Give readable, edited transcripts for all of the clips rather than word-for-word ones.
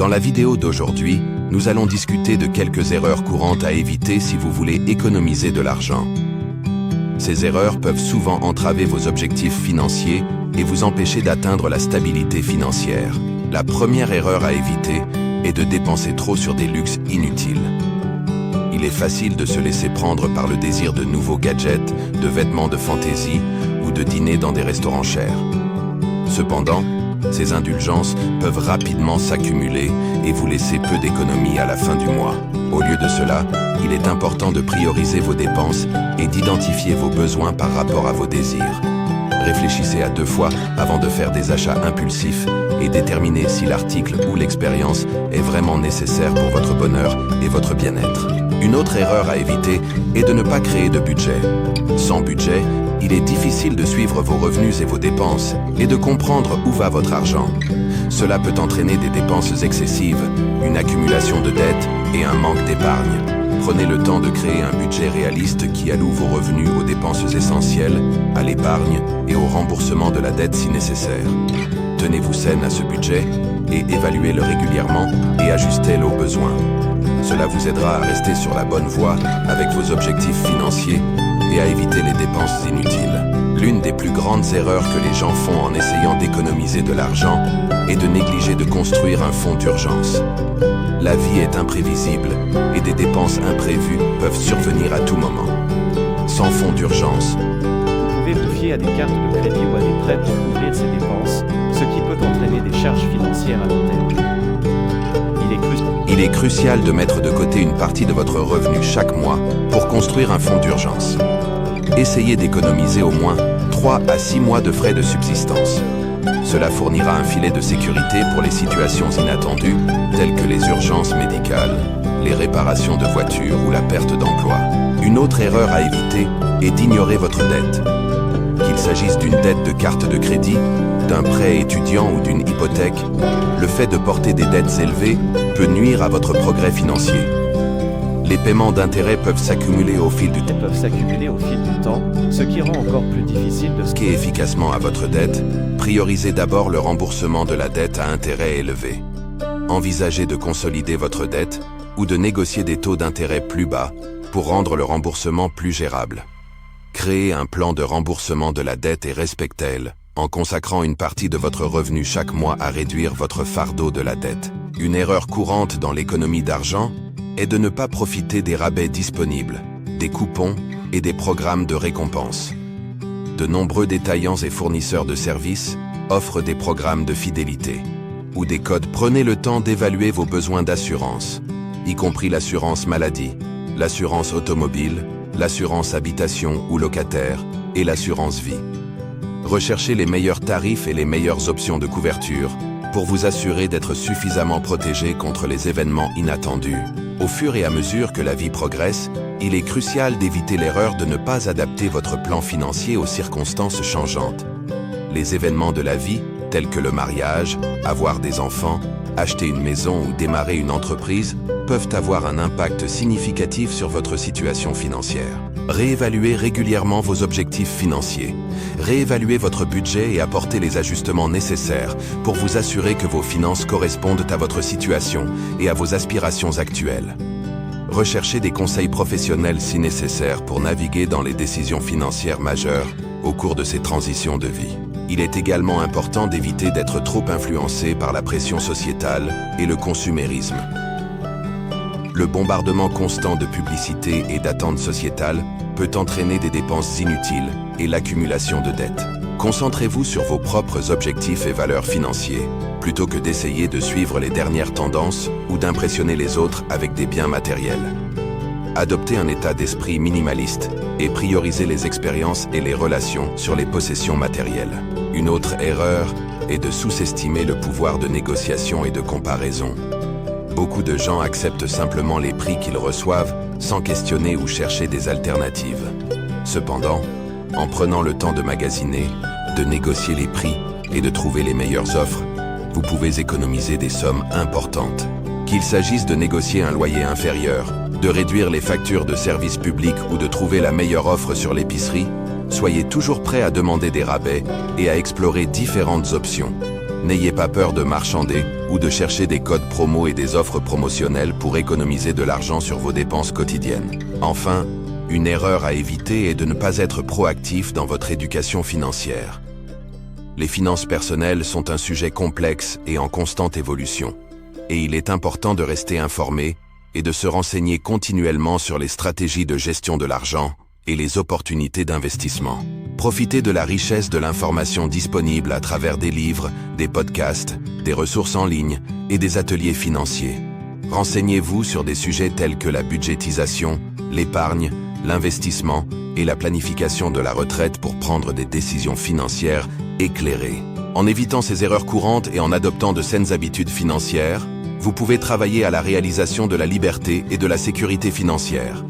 Dans la vidéo d'aujourd'hui, nous allons discuter de quelques erreurs courantes à éviter si vous voulez économiser de l'argent. Ces erreurs peuvent souvent entraver vos objectifs financiers et vous empêcher d'atteindre la stabilité financière. La première erreur à éviter est de dépenser trop sur des luxes inutiles. Il est facile de se laisser prendre par le désir de nouveaux gadgets, de vêtements de fantaisie ou de dîner dans des restaurants chers. Cependant, ces indulgences peuvent rapidement s'accumuler et vous laisser peu d'économies à la fin du mois. Au lieu de cela, il est important de prioriser vos dépenses et d'identifier vos besoins par rapport à vos désirs. Réfléchissez à 2 fois avant de faire des achats impulsifs et déterminez si l'article ou l'expérience est vraiment nécessaire pour votre bonheur et votre bien-être. Une autre erreur à éviter est de ne pas créer de budget. Sans budget, il est difficile de suivre vos revenus et vos dépenses et de comprendre où va votre argent. Cela peut entraîner des dépenses excessives, une accumulation de dettes et un manque d'épargne. Prenez le temps de créer un budget réaliste qui alloue vos revenus aux dépenses essentielles, à l'épargne et au remboursement de la dette si nécessaire. Tenez-vous saine à ce budget et évaluez-le régulièrement et ajustez-le aux besoins. Cela vous aidera à rester sur la bonne voie avec vos objectifs financiers et à éviter les dépenses inutiles. L'une des plus grandes erreurs que les gens font en essayant d'économiser de l'argent est de négliger de construire un fonds d'urgence. La vie est imprévisible et des dépenses imprévues peuvent survenir à tout moment. Sans fonds d'urgence, Vous pouvez vous fier à des cartes de crédit ou à des prêts pour couvrir ces dépenses, ce qui peut entraîner des charges financières à long terme. Il est crucial de mettre de côté une partie de votre revenu chaque mois pour construire un fonds d'urgence. Essayez d'économiser au moins 3 à 6 mois de frais de subsistance. Cela fournira un filet de sécurité pour les situations inattendues, telles que les urgences médicales, les réparations de voitures ou la perte d'emploi. Une autre erreur à éviter est d'ignorer votre dette. Qu'il s'agisse d'une dette de carte de crédit, d'un prêt étudiant ou d'une hypothèque, le fait de porter des dettes élevées peut nuire à votre progrès financier. Les paiements d'intérêts peuvent s'accumuler au fil du temps, ce qui rend encore plus difficile de s'attaquer efficacement à votre dette. Priorisez d'abord le remboursement de la dette à intérêt élevé. Envisagez de consolider votre dette ou de négocier des taux d'intérêt plus bas pour rendre le remboursement plus gérable. Créez un plan de remboursement de la dette et respectez-le en consacrant une partie de votre revenu chaque mois à réduire votre fardeau de la dette. Une erreur courante dans l'économie d'argent est de ne pas profiter des rabais disponibles, des coupons et des programmes de récompense. De nombreux détaillants et fournisseurs de services offrent des programmes de fidélité ou des codes. Prenez le temps d'évaluer vos besoins d'assurance, y compris l'assurance maladie, l'assurance automobile, l'assurance habitation ou locataire et l'assurance vie. Recherchez les meilleurs tarifs et les meilleures options de couverture pour vous assurer d'être suffisamment protégé contre les événements inattendus. Au fur et à mesure que la vie progresse, il est crucial d'éviter l'erreur de ne pas adapter votre plan financier aux circonstances changeantes. Les événements de la vie, tels que le mariage, avoir des enfants, acheter une maison ou démarrer une entreprise, peuvent avoir un impact significatif sur votre situation financière. Réévaluez régulièrement vos objectifs financiers. Réévaluez votre budget et apportez les ajustements nécessaires pour vous assurer que vos finances correspondent à votre situation et à vos aspirations actuelles. Recherchez des conseils professionnels si nécessaire pour naviguer dans les décisions financières majeures au cours de ces transitions de vie. Il est également important d'éviter d'être trop influencé par la pression sociétale et le consumérisme. Le bombardement constant de publicité et d'attentes sociétales peut entraîner des dépenses inutiles et l'accumulation de dettes. Concentrez-vous sur vos propres objectifs et valeurs financiers, plutôt que d'essayer de suivre les dernières tendances ou d'impressionner les autres avec des biens matériels. Adoptez un état d'esprit minimaliste et priorisez les expériences et les relations sur les possessions matérielles. Une autre erreur est de sous-estimer le pouvoir de négociation et de comparaison. Beaucoup de gens acceptent simplement les prix qu'ils reçoivent sans questionner ou chercher des alternatives. Cependant, en prenant le temps de magasiner, de négocier les prix et de trouver les meilleures offres, vous pouvez économiser des sommes importantes. Qu'il s'agisse de négocier un loyer inférieur, de réduire les factures de services publics ou de trouver la meilleure offre sur l'épicerie, soyez toujours prêt à demander des rabais et à explorer différentes options. N'ayez pas peur de marchander ou de chercher des codes promo et des offres promotionnelles pour économiser de l'argent sur vos dépenses quotidiennes. Enfin, une erreur à éviter est de ne pas être proactif dans votre éducation financière. Les finances personnelles sont un sujet complexe et en constante évolution, et il est important de rester informé et de se renseigner continuellement sur les stratégies de gestion de l'argent et les opportunités d'investissement. Profitez de la richesse de l'information disponible à travers des livres, des podcasts, des ressources en ligne et des ateliers financiers. Renseignez-vous sur des sujets tels que la budgétisation, l'épargne, l'investissement et la planification de la retraite pour prendre des décisions financières éclairées. En évitant ces erreurs courantes et en adoptant de saines habitudes financières, vous pouvez travailler à la réalisation de la liberté et de la sécurité financière.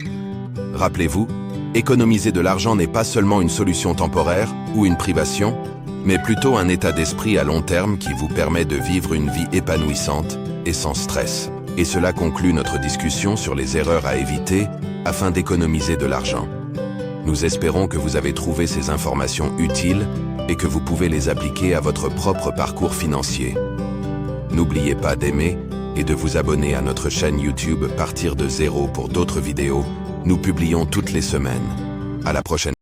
Rappelez-vous, économiser de l'argent n'est pas seulement une solution temporaire ou une privation, mais plutôt un état d'esprit à long terme qui vous permet de vivre une vie épanouissante et sans stress. Et cela conclut notre discussion sur les erreurs à éviter afin d'économiser de l'argent. Nous espérons que vous avez trouvé ces informations utiles et que vous pouvez les appliquer à votre propre parcours financier. N'oubliez pas d'aimer et de vous abonner à notre chaîne YouTube Partir de zéro pour d'autres vidéos. Nous publions toutes les semaines. À la prochaine.